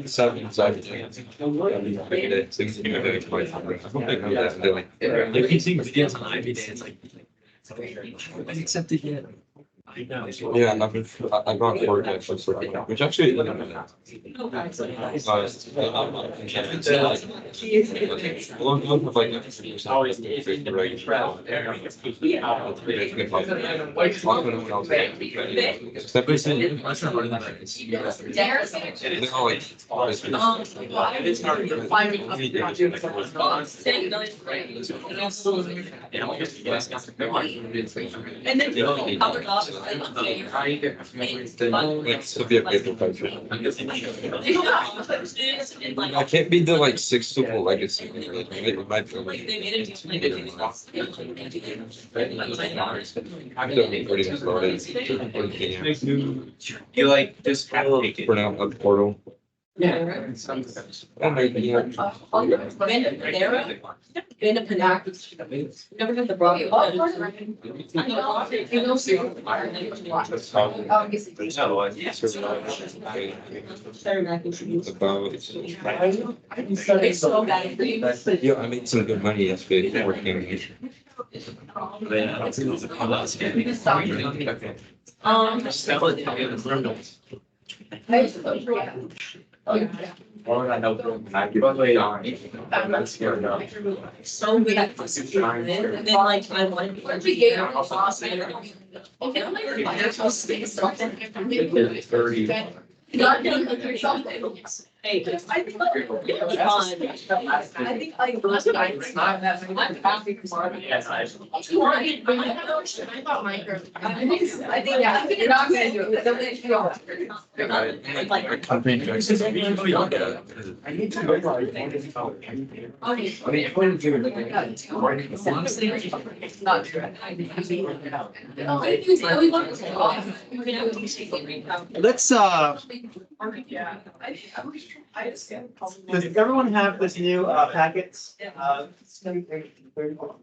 Seven, seven. I don't think I'm that doing. If you see videos on Ivy Day, it's like, I accepted yet. I know. Yeah, I've gone for it actually, which actually. And then covered up. It's to be a paper culture. I can't be the like six football legacy. It might be. You like just For now, a portal. Yeah. Been a Panac. Never had the broad. It's so bad. Yeah, I made some good money yesterday working. So we had to see it, and then like I wanted to get our boss. Hey, I think like really fun. I think like those guys. I'm happy for yes, I thought micro. I think yeah, you're not gonna do it. Like Company. okay. Not true. Let's Yeah. does everyone have this new packets?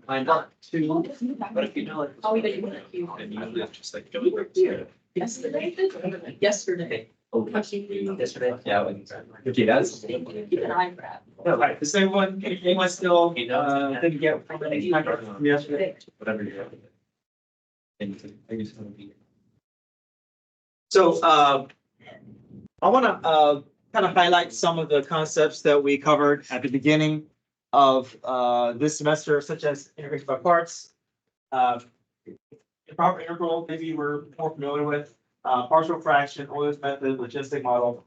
Mine not too, but if you know it. Oh, but you want to. And you just like. Yesterday? Yesterday. Oh, yesterday, yeah. Okay, that's. Keep an eye for that. No, right, the same one, anyone still, didn't get from any packet from yesterday? Whatever you have. And I guess it'll be. So, I wanna, kind of highlight some of the concepts that we covered at the beginning of, this semester, such as integration by parts. Improper integral, maybe we're more familiar with, partial fraction, Euler's method, logistic model.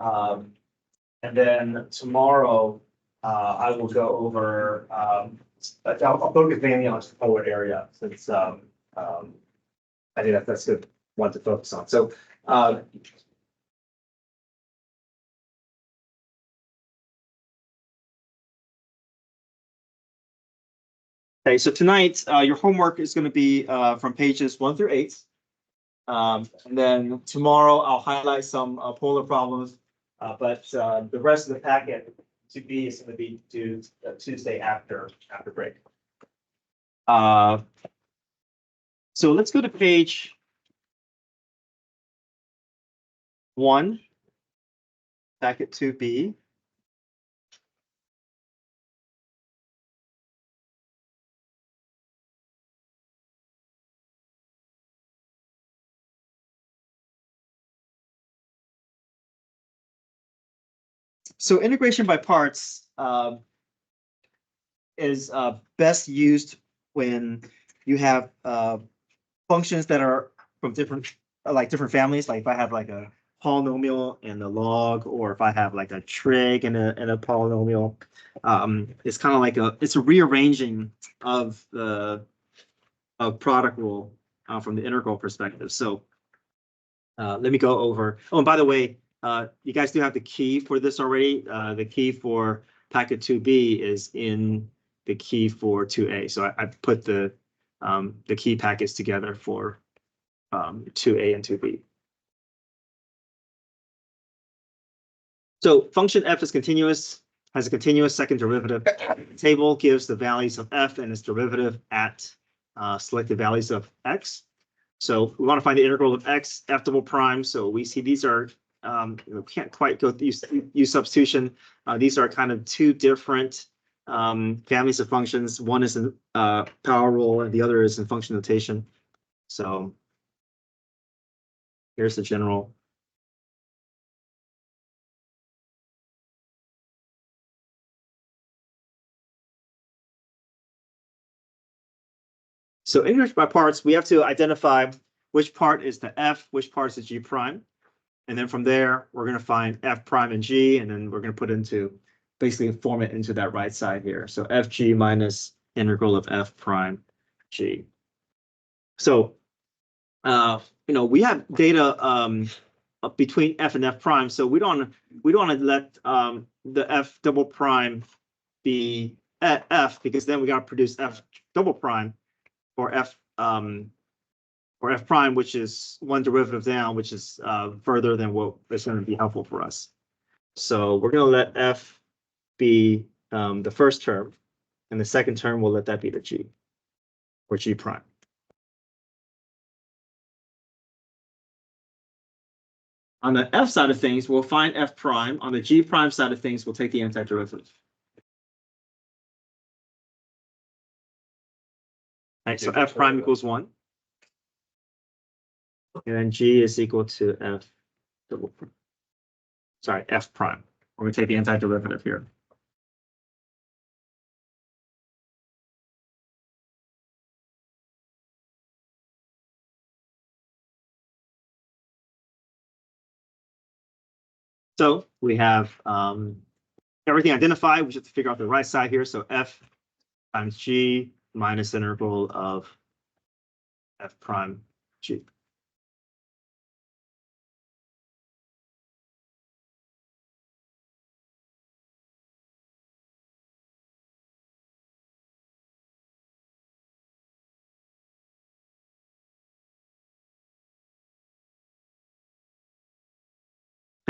And then tomorrow, I will go over, I'll focus mainly on the polar area, since, I think that's a good one to focus on. So, okay, so tonight, your homework is going to be from pages 1 through 8. And then tomorrow I'll highlight some polar problems, but the rest of the packet to be is going to be due Tuesday after break. So let's go to page 1, packet 2B. So integration by parts is best used when you have functions that are from different families. Like if I have like a polynomial and a log, or if I have like a trig and a polynomial, it's kind of like it's a rearranging of the product rule from the integral perspective. So let me go over. Oh, and by the way, you guys do have the key for this already. The key for packet 2B is in the key for 2A. So I put the key packets together for 2A and 2B. So function f is continuous, has a continuous second derivative. The table gives the values of f and its derivative at selected values of x. So we want to find the integral of x f double prime. So we see these are, can't quite go use substitution. These are kind of two different families of functions. One is in power rule and the other is in function notation. So here's the general. So integration by parts, we have to identify which part is the f, which part is the g prime. And then from there, we're going to find f prime and g, and then we're going to put into, basically form it into that right side here. So fg minus integral of f prime g. So, we have data between f and f prime, so we don't want to let the f double prime be at f, because then we got to produce f double prime or f prime, which is one derivative down, which is further than what is going to be helpful for us. So we're going to let f be the first term, and the second term we'll let that be the g, or g prime. On the f side of things, we'll find f prime. On the g prime side of things, we'll take the antiderivative. All right, so f prime equals 1. And then g is equal to f double prime. Sorry, f prime. We're going to take the antiderivative here. So we have everything identified. We just have to figure out the right side here. So f times g minus integral of f prime g.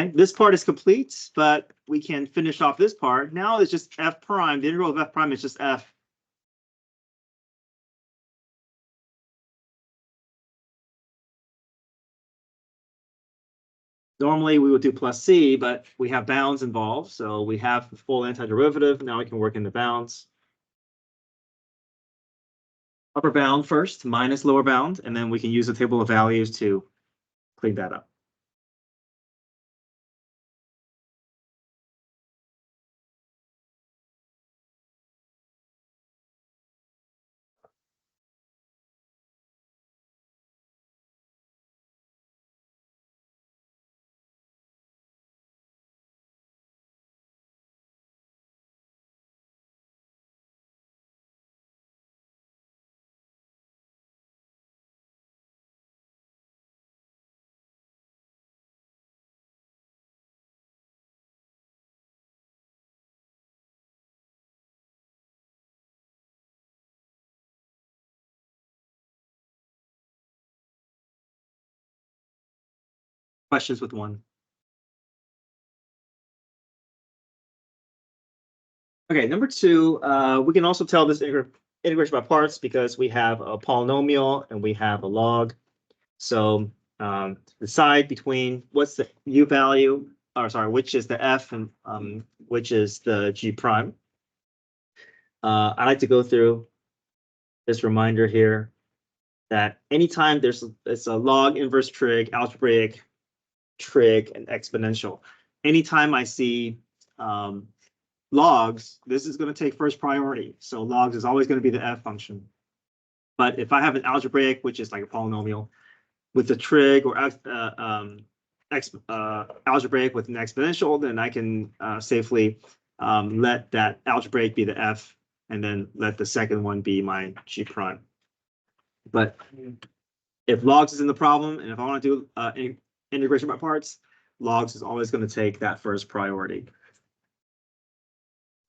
Okay, this part is complete, but we can finish off this part. Now it's just f prime. The integral of f prime is just f. Normally we would do plus c, but we have bounds involved. So we have the full antiderivative. Now we can work in the bounds. Upper bound first, minus lower bound, and then we can use the table of values to clean that up. Questions with one. Okay, number 2, we can also tell this integration by parts because we have a polynomial and we have a log. So decide between what's the u value, or sorry, which is the f and which is the g prime. I like to go through this reminder here that anytime it's a log, inverse trig, algebraic trig, and exponential, anytime I see logs, this is going to take first priority. So logs is always going to be the f function. But if I have an algebraic, which is like a polynomial, with a trig or algebraic with an exponential, then I can safely let that algebraic be the f, and then let the second one be my g prime. But if logs is in the problem, and if I want to do integration by parts, logs is always going to take that first priority.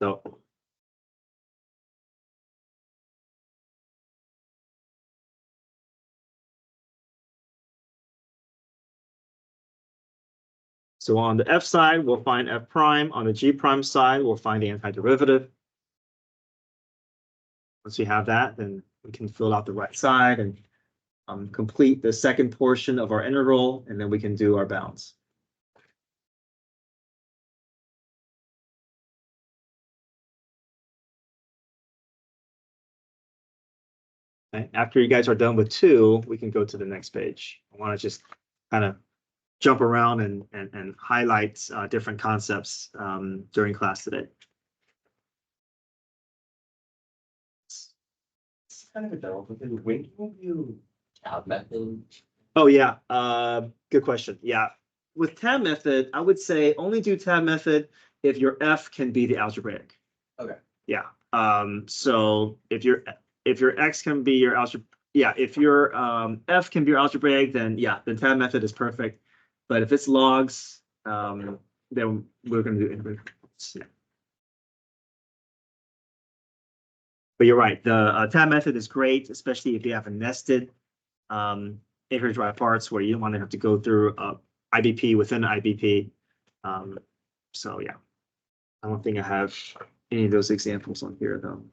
So on the f side, we'll find f prime. On the g prime side, we'll find the antiderivative. Once we have that, then we can fill out the right side and complete the second portion of our integral, and then we can do our bounds. Okay, after you guys are done with 2, we can go to the next page. I want to just kind of jump around and highlight different concepts during class today. It's kind of a double, but then when do you tab method? Oh, yeah, good question. Yeah, with tab method, I would say only do tab method if your F can be the algebraic. Okay. Yeah, so if your X can be your algebra, yeah, if your F can be your algebraic, then yeah, the tab method is perfect. But if it's logs, then we're going to do integrals. Yeah. But you're right, the tab method is great, especially if you have a nested integer derived parts where you don't want to have to go through IBP within IBP. So yeah, I don't think I have any of those examples on here though.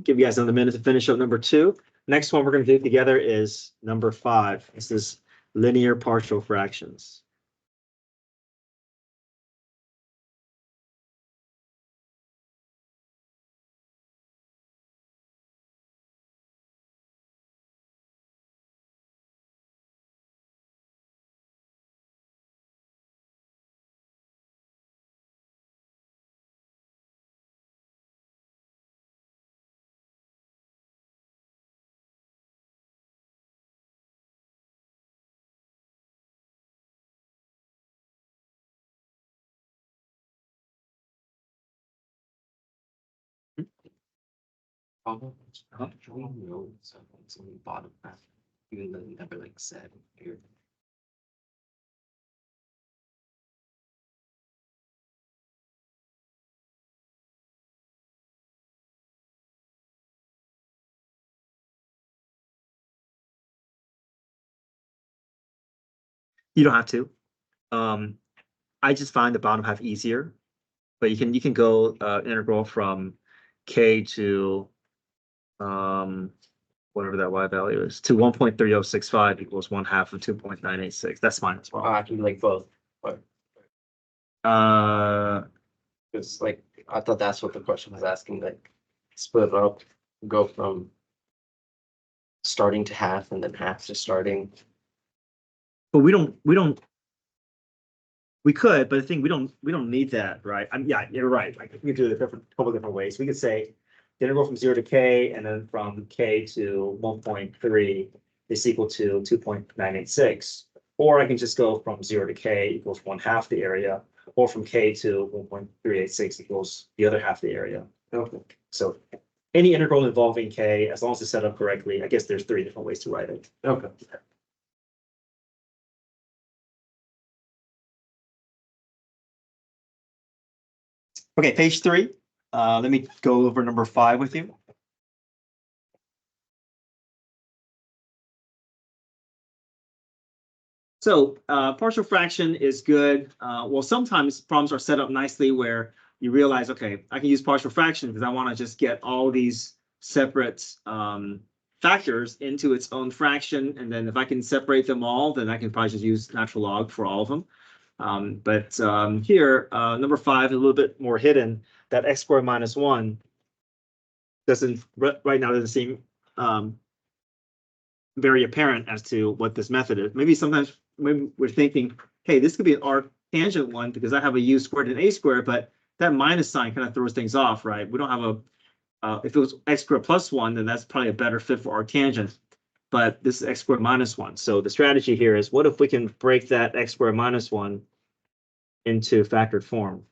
Give you guys another minute to finish up number 2. Next one we're going to do together is number 5. This is linear partial fractions. Problem. We know something's on the bottom half, even though you never like said here. You don't have to. I just find the bottom half easier, but you can go integral from k to whatever that y value is to 1.3065 equals 1/2 of 2.986. That's fine as Oh, well. I can do like both, but Uh, it's like, I thought that's what the question was asking, like split it up, go from starting to half and then half to starting. but we could, but I think we don't need that, right? Yeah, you're right. Like we could do it a couple different ways. We could say the integral from 0 to k, and then from k to 1.3 is equal to 2.986. Or I can just go from 0 to k equals 1/2 the area, or from k to 1.386 equals the other half the area. Okay. So any integral involving k, as long as it's set up correctly, I guess there's 3 different ways to write it. Okay. Okay, page 3. Let me go over number 5 with you. So partial fraction is good. Well, sometimes problems are set up nicely where you realize, okay, I can use partial fraction because I want to just get all these separate factors into its own fraction. And then if I can separate them all, then I can probably just use natural log for all of them. But here, number 5 is a little bit more hidden. That x squared minus 1 doesn't right now doesn't seem very apparent as to what this method is. Maybe sometimes we're thinking, hey, this could be an arctangent one because I have a u squared and a squared, but that minus sign kind of throws things off, right? We don't have a if it was x squared plus 1, then that's probably a better fit for arctangent. but this is x squared minus 1. So the strategy here is, what if we can break that x squared minus 1 into factored form?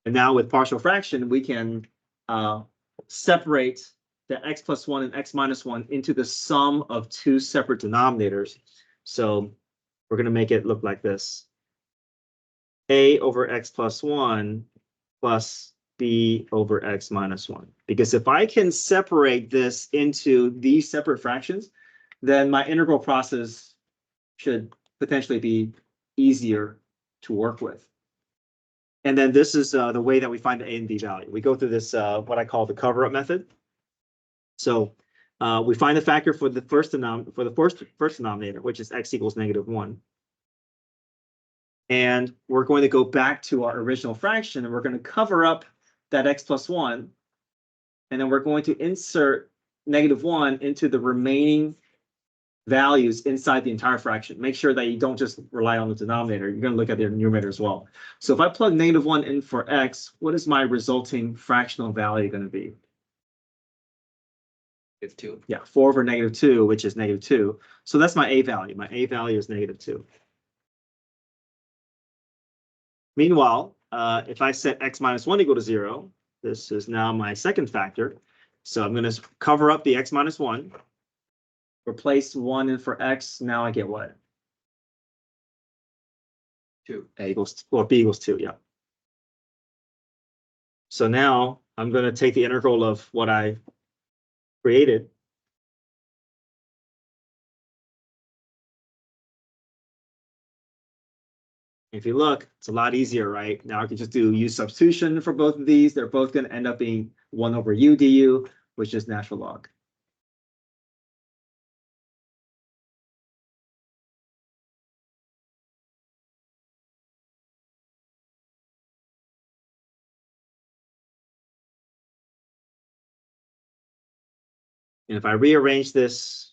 And now with partial fraction, we can separate the x plus 1 and x minus 1 into the sum of two separate denominators. So we're going to make it look like this. A over x plus 1 plus b over x minus 1. Because if I can separate this into these separate fractions, then my integral process should potentially be easier to work with. And then this is the way that we find the a and b value. We go through this, what I call the cover-up method. So we find the factor for the first denominator, which is x equals -1. And we're going to go back to our original fraction, and we're going to cover up that x plus 1. And then we're going to insert -1 into the remaining values inside the entire fraction. Make sure that you don't just rely on the denominator. You're going to look at the numerator as well. So if I plug -1 in for x, what is my resulting fractional value going to be? If 2. Yeah, 4 over -2, which is -2. So that's my a value. My a value is -2. Meanwhile, if I set x minus 1 equal to 0, this is now my second factor. So I'm going to cover up the x minus 1, replace 1 in for x. Now I get what? 2. A equals, or b equals 2, yeah. So now I'm going to take the integral of what I created. If you look, it's a lot easier, right? Now I can just do u substitution for both of these. They're both going to end up being 1 over u du, which is natural log. And if I rearrange this,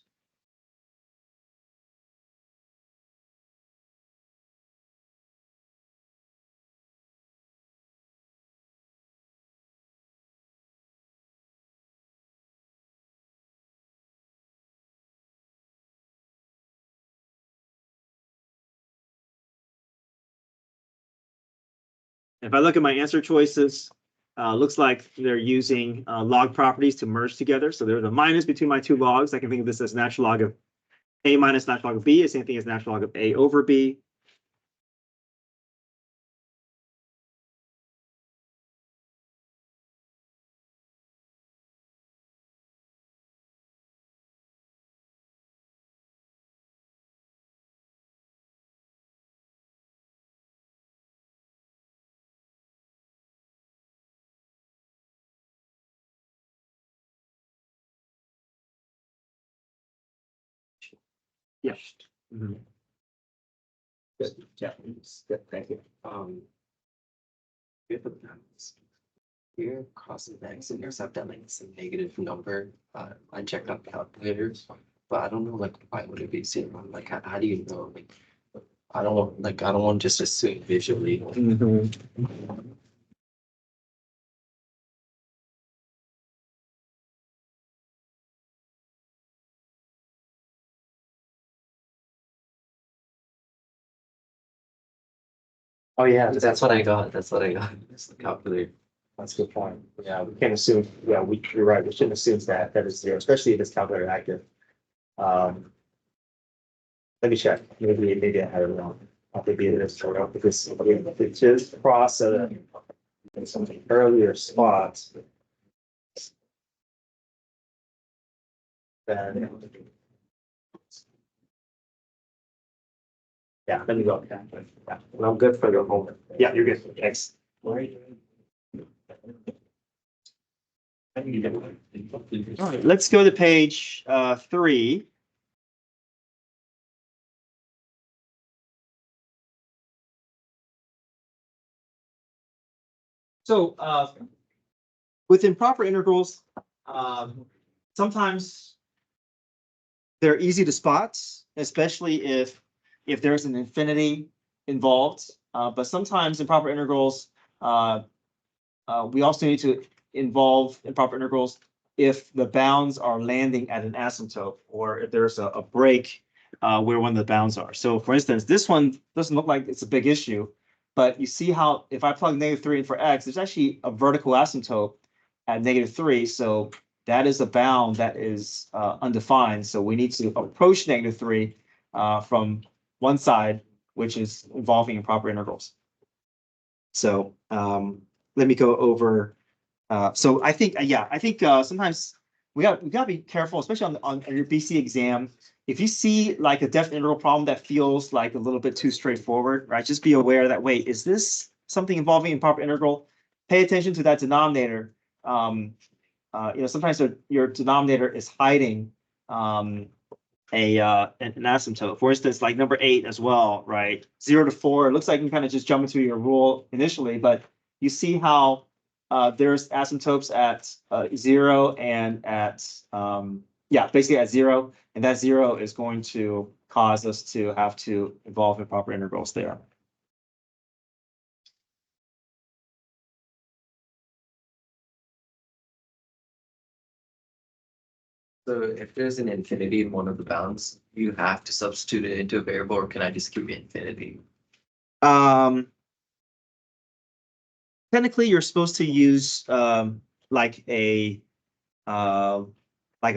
if I look at my answer choices, looks like they're using log properties to merge together. So there's a minus between my two logs. I can think of this as natural log of a minus natural log of b, the same thing as natural log of a over b. Yes. Mm-hmm. Good. Yeah. Good. Thank you. Here, cos of x intercept at like some negative number. I checked out calculators, but I don't know like why would it be zero? Like how do you know? Like I don't want to just assume visually. Mm-hmm. Oh yeah, That's what I got. That's what I got. It's the calculator. That's a good point. Yeah, we can't assume. Yeah, you're right. We shouldn't assume that is 0, especially if it's calculator active. Let me check. Maybe I had it wrong. Maybe it is zero because if it just cross in some earlier spots, then yeah, let me go. Yeah, Well, I'm good for the moment. yeah, you're good. Thanks. All right, let's go to page 3. So with improper integrals, sometimes they're easy to spot, especially if there's an infinity involved. But sometimes improper integrals, we also need to involve improper integrals if the bounds are landing at an asymptote or if there's a break where one of the bounds are. So for instance, this one doesn't look like it's a big issue, but you see how if I plug -3 in for x, there's actually a vertical asymptote at -3. So that is a bound that is undefined. So we need to approach -3 from one side, which is involving improper integrals. So let me go over. So I think, sometimes we got to be careful, especially on your BC exam. If you see like a definite integral problem that feels like a little bit too straightforward, right? Just be aware that, wait, is this something involving improper integral? Pay attention to that denominator. Sometimes your denominator is hiding an asymptote. For instance, like number 8 as well, right? 0 to 4. It looks like you kind of just jump into your rule initially, but you see how there's asymptotes at 0 and at basically at 0, and that 0 is going to cause us to have to involve improper integrals there. So if there's an infinity in one of the bounds, you have to substitute it into a variable, or can I just keep it infinity? Technically, you're supposed to use like a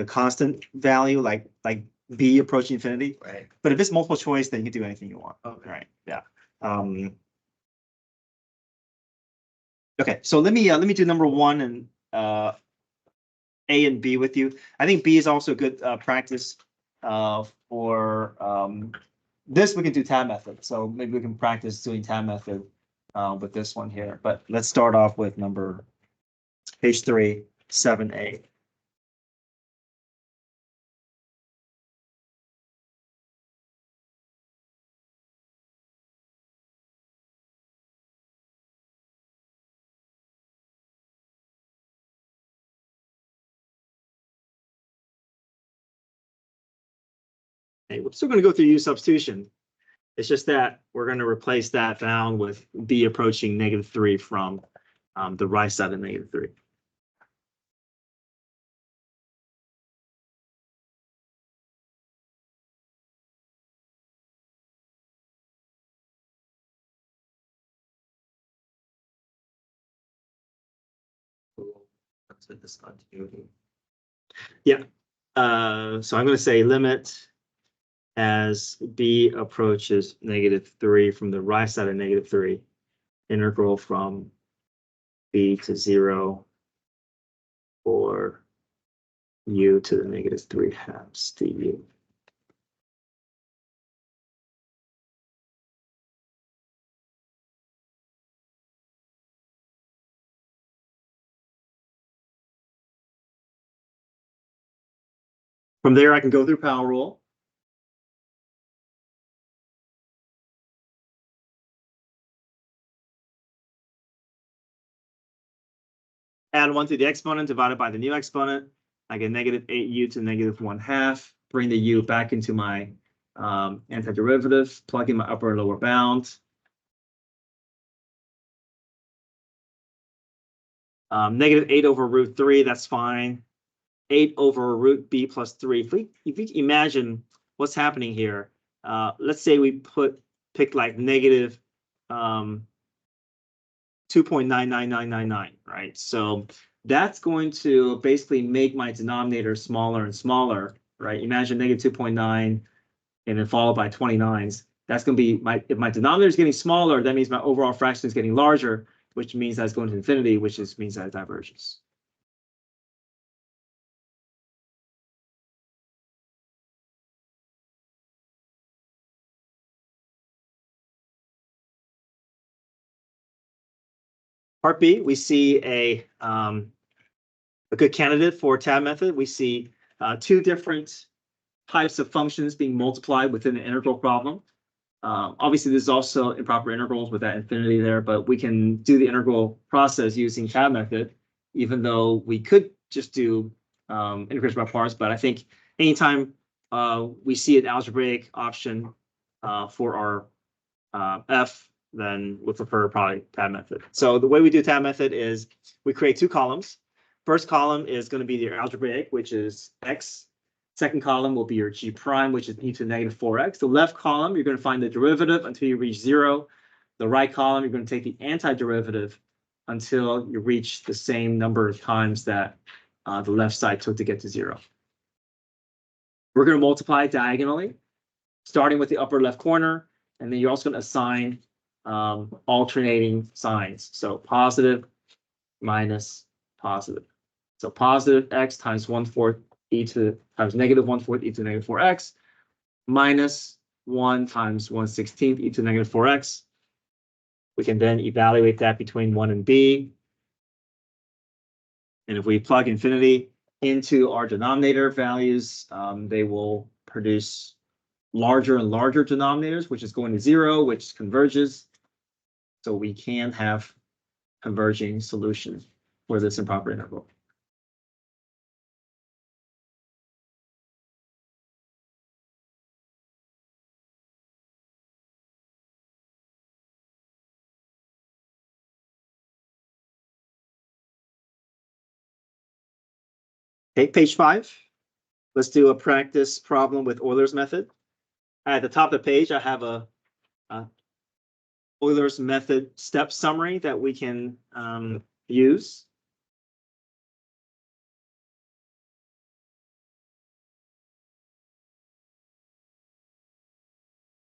constant value, like b approaching infinity. Right. But if it's multiple choice, then you can do anything you want. Okay. Right. Yeah. Okay. So let me do number 1 and A and B with you. I think B is also good practice for this. We can do tab method. So maybe we can practice doing tab method with this one here. But let's start off with page 3, 7A. Okay, we're still going to go through U substitution. It's just that we're going to replace that bound with B approaching -3 from the right side of -3. That's a discontinuity. Yeah. So I'm going to say limit as B approaches -3 from the right side of -3, integral from B to 0 or U to the -3/2 du. From there, I can go through power rule. Add 1 to the exponent divided by the new exponent. I get -8u to -1/2. Bring the u back into my antiderivative, plug in my upper and lower bound. -8 over √3, that's fine. 8 over root b plus 3. If we imagine what's happening here, let's say we pick like negative 2.99999, right? So that's going to basically make my denominator smaller and smaller, right? Imagine -2.9 and then followed by 29s. That's going to be if my denominator is getting smaller, that means my overall fraction is getting larger, which means that's going to infinity, which means that it diverges. Part B, we see a good candidate for tab method. We see 2 different types of functions being multiplied within the integral problem. Obviously, there's also improper integrals with that infinity there, but we can do the integral process using tab method, even though we could just do integration by parts. But I think anytime we see an algebraic option for our f, then we'll prefer probably tab method. So the way we do tab method is we create 2 columns. first column is going to be your algebraic, which is x. Second column will be your g prime, which is e to the negative 4x. The left column, you're going to find the derivative until you reach 0. The right column, you're going to take the antiderivative until you reach the same number of times that the left side took to get to 0. We're going to multiply diagonally, starting with the upper left corner, and then you're also going to assign alternating signs. So positive minus positive. So positive x times 1/4 e to times negative 1/4 e to the negative 4x minus 1 times 1/16 e to the negative 4x. We can then evaluate that between 1 and b. And if we plug infinity into our denominator values, they will produce larger and larger denominators, which is going to 0, which converges. So we can have converging solution for this improper interval. Okay, page 5. Let's do a practice problem with Euler's method. At the top of the page, I have a Euler's method step summary that we can use.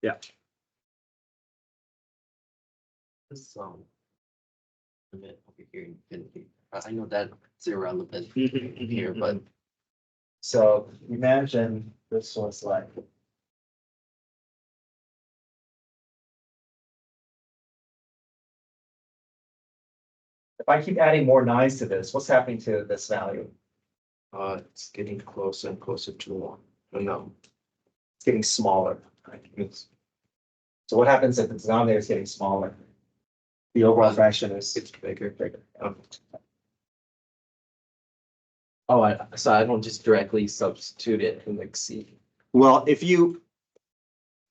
Yeah. This limit over here, infinity. I know that it's irrelevant here, but So imagine this was like. If I keep adding more 9s to this, what's happening to this value? it's getting closer and closer to 1. I don't know. It's getting smaller. So what happens if the denominator is getting smaller? The overall fraction is. It's bigger. Bigger. So I don't just directly substitute it and like see. Well, if you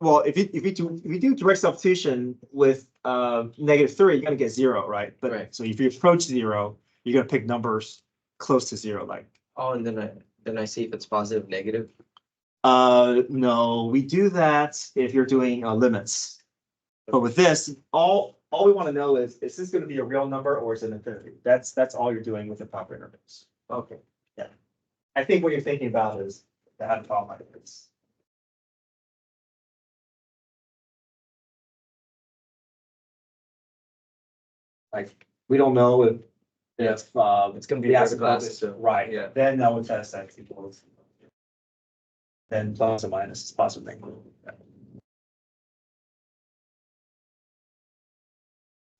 do direct substitution with -3, you're gonna get 0, right? But Right. so if you approach 0, you're gonna pick numbers close to 0, like. Oh, and then I see if it's positive, negative. No, we do that if you're doing limits. But with this, all we want to know is this going to be a real number or is it infinity? That's all you're doing with the proper intervals. Okay. Yeah. I think what you're thinking about is that problem like this. Like, we don't know if It's gonna be the first asymptote class, is so, right. yeah. Then I would test x equals. Then plus or minus is positive negative.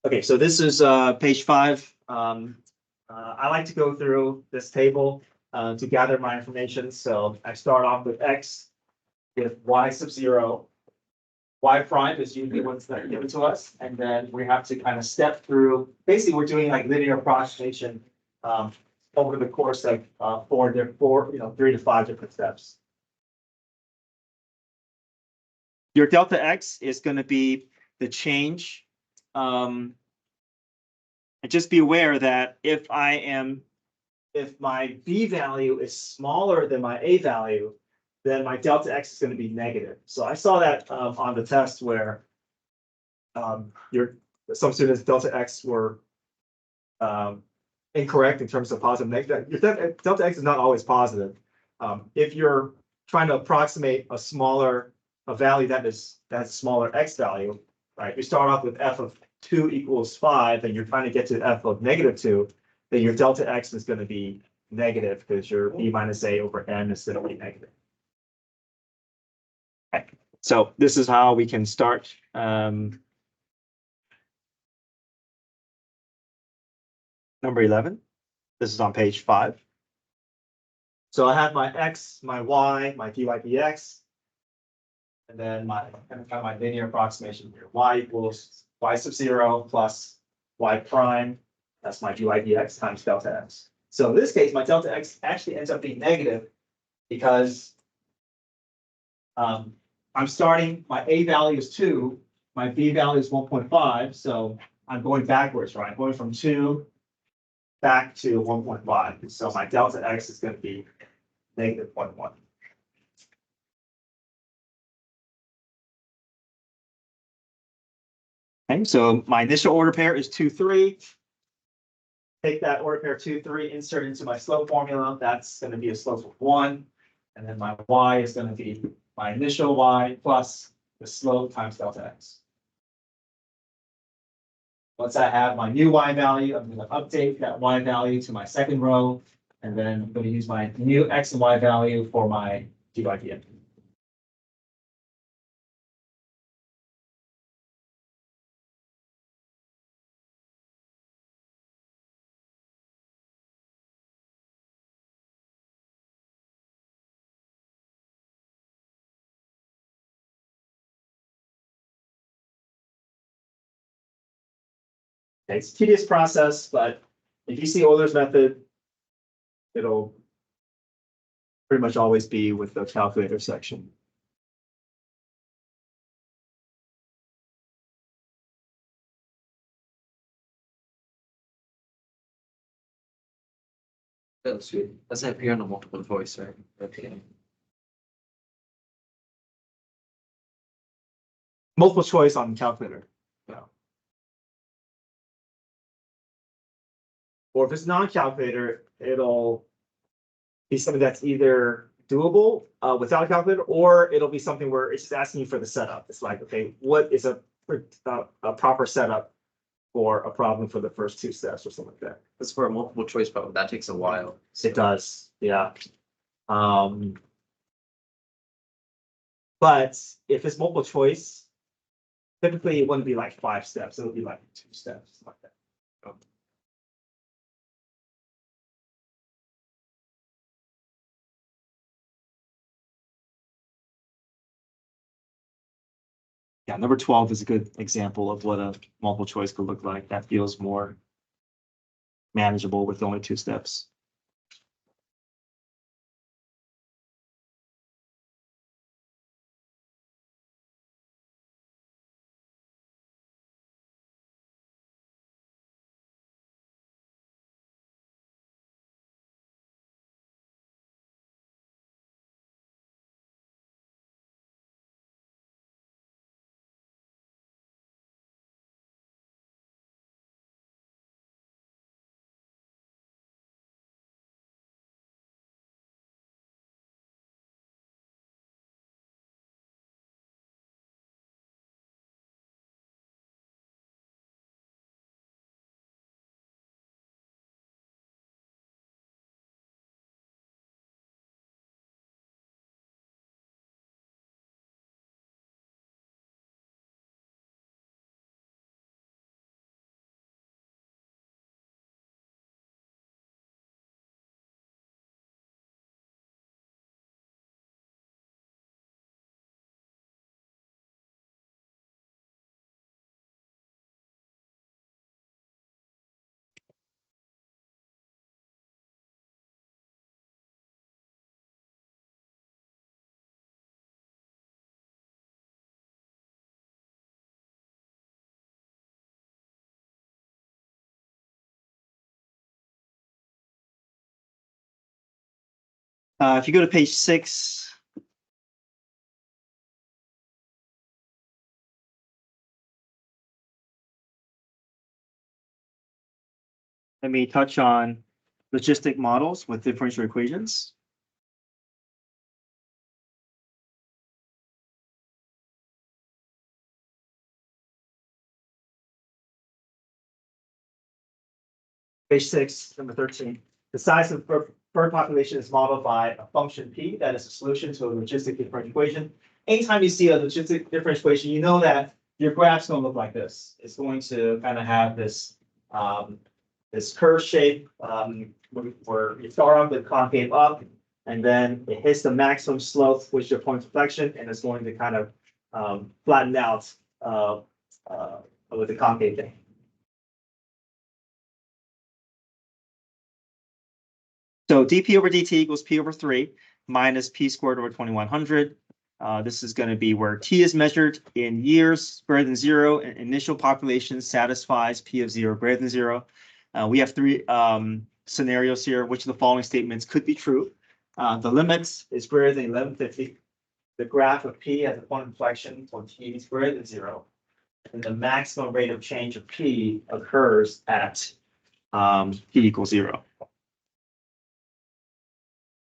Okay, so this is page 5. I like to go through this table to gather my information. So I start off with x with y sub 0. Y prime is usually what's given to us, and then we have to kind of step through. Basically, we're doing like linear approximation over the course of 3 to 5 different steps. Your delta x is going to be the change. And just be aware that if my b value is smaller than my a value, then my delta x is going to be negative. So I saw that on the test where some students' delta x were incorrect in terms of positive and negative. Your delta x is not always positive. If you're trying to approximate a value that has a smaller x value, right? You start off with f of 2 equals 5, and you're trying to get to f of -2, then your delta x is going to be negative because your b minus a over n is going to be negative. Okay. So this is how we can start. Number 11. This is on page 5. So I have my x, my y, my dy dx, and then my linear approximation here. Y equals y sub 0 plus y prime. That's my dy dx times delta x. So in this case, my delta x actually ends up being negative because I'm starting, my a value is 2, my b value is 1.5, so I'm going backwards, right? I'm going from 2 back to 1.5. So my delta x is going to be negative 0.1. Okay, so my initial order pair is 2, 3. Take that order pair 2, 3, insert into my slope formula. That's going to be a slope of 1. And then my y is going to be my initial y plus the slope times delta x. Once I have my new y value, I'm going to update that y value to my second row. And then I'm going to use my new x and y value for my d by dx. It's a tedious process, but if you see Euler's method, it'll pretty much always be with the calculator section. That's good. Doesn't appear on a multiple choice, right? Okay. Multiple choice on calculator. No. Or if it's non-calculator, it'll be something that's either doable without a calculator, or it'll be something where it's just asking you for the setup. It's like, okay, what is a proper setup for a problem for the first 2 steps or something like that. That's for a multiple choice problem. That takes a while. It does, yeah. But if it's multiple choice, typically it wouldn't be like 5 steps. It'll be like 2 steps, like that. Yeah, number 12 is a good example of what a multiple choice could look like. That feels more manageable with only 2 steps. If you go to page 6, let me touch on logistic models with differential equations. Page 6, number 13. The size of bird population is modeled by a function p that is a solution to a logistic differential equation. Anytime you see a logistic differential equation, you know that your graph's going to look like this. It's going to kind of have this this curve shape where you start off with concave up, and then it hits the maximum slope, which is your point of inflection, and it's going to kind of flatten out with the concave thing. So dp over dt equals p over 3 minus p squared over 2100. This is going to be where t is measured in years greater than 0, and initial population satisfies p of 0 greater than 0. We have three scenarios here, which of the following statements could be true. The limit is greater than 1150. The graph of P has a point of inflection when T is greater than 0. And the maximum rate of change of P occurs at P equals 0.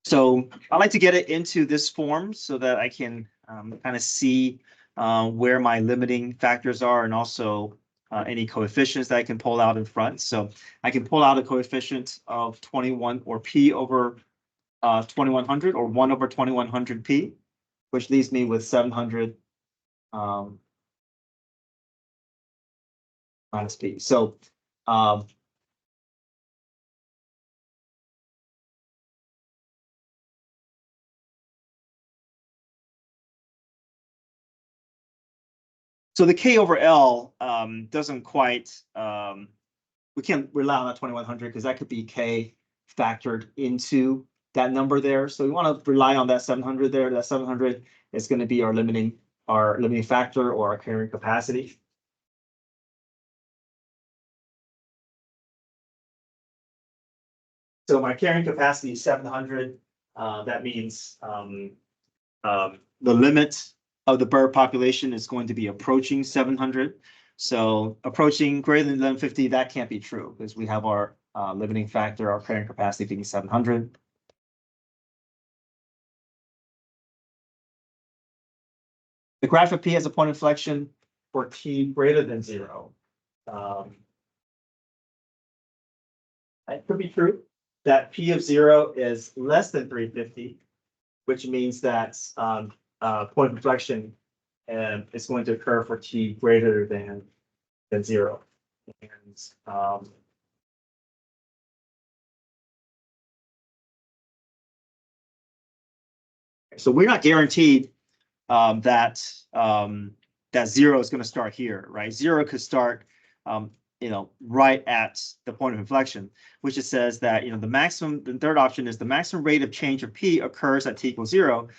So I like to get it into this form so that I can kind of see where my limiting factors are, and also any coefficients that I can pull out in front. So I can pull out a coefficient of 21 or P over 2100, or 1 over 2100 P, which leaves me with 700 minus P. So so the K over L doesn't quite, we can't rely on that 2100 because that could be K factored into that number there. So we want to rely on that 700 there. That 700 is going to be our limiting factor, or our carrying capacity. So my carrying capacity is 700. That means the limit of the bird population is going to be approaching 700. So approaching greater than 1150, that can't be true because we have our limiting factor, our carrying capacity being 700. The graph of P has a point inflection for T greater than 0. That could be true. That P of 0 is less than 350, which means that point inflection is going to occur for T greater than 0. And so we're not guaranteed that 0 is going to start here, right? 0 could start, right at the point of inflection, which it says that, the third option is the maximum rate of change of P occurs at T equals 0.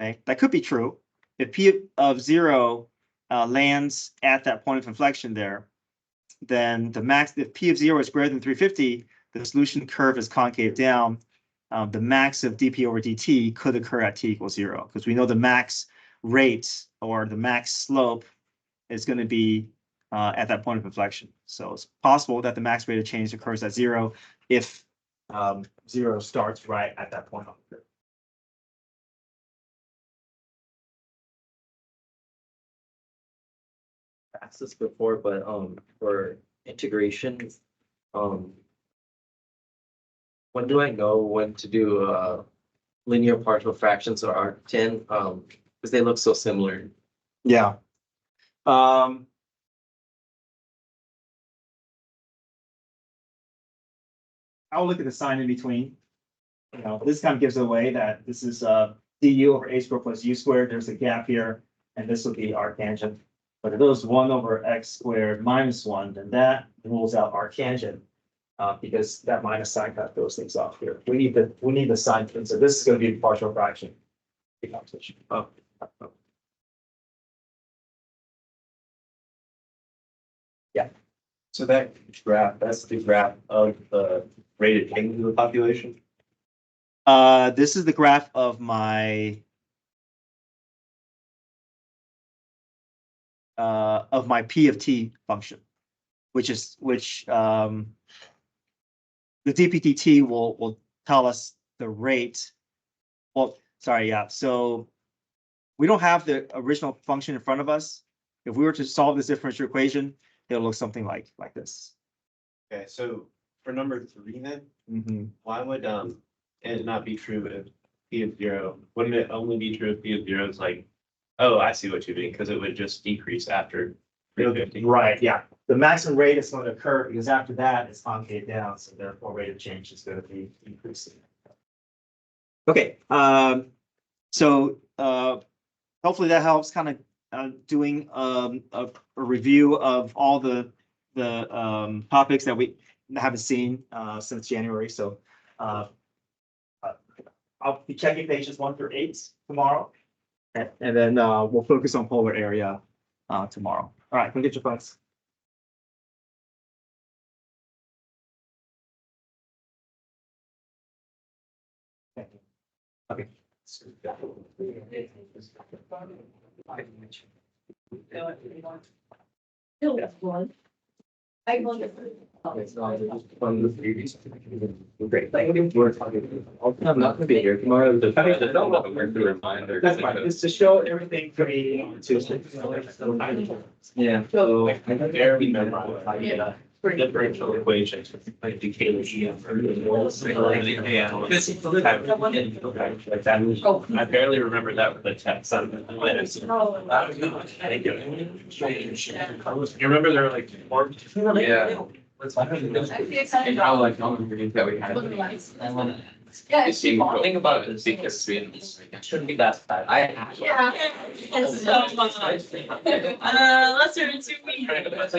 Okay, that could be true. If P of 0 lands at that point of inflection there, then if P of 0 is greater than 350, the solution curve is concave down. The max of dP over dt could occur at T equals 0, because we know the max rate or the max slope is going to be at that point of inflection. So it's possible that the max rate of change occurs at 0 if 0 starts right at that point on the curve. Asked this before, but for integration, when do I know when to do linear partial fractions or arctan? Because they look so similar. Yeah. I'll look at the sign in between. This kind of gives away that this is du over a squared plus u squared. There's a gap here, and this will be arctangent. But if it was 1 over x squared minus 1, then that rules out arctangent, because that minus sign cut those things off here. We need the sign. So this is going to be a partial fraction. Oh. Yeah. So that graph, that's the graph of the rate of change of the population? This is the graph of my P of t function, which the dPdt will tell us the rate. Well, sorry, yeah. So we don't have the original function in front of us. If we were to solve this differential equation, it'll look something like this. Okay, so for number 3 then, why would it not be true if P of 0? Wouldn't it only be true if P of 0 is like, oh, I see what you mean, because it would just decrease after 350. Right, yeah. The maximum rate is going to occur because after that it's concave down, so therefore rate of change is going to be increasing. Okay, so hopefully that helps kind of doing a review of all the topics that we haven't seen since January. So I'll be checking pages 1 through 8 tomorrow, and then we'll focus on polar area tomorrow. All right, go get your phones. No, it's one. I want it. Great. I'm not gonna be here tomorrow. Reminder. That's fine, it's to show everything for me on Tuesday. Yeah. So I barely memorize differential equations, like decay. I barely remember that with the test. I don't know. You remember there were like four? Yeah. And how like that we had. Yeah. It seemed, think about it, because shouldn't be that bad. Yeah. It's so much. Let's do it 2 weeks.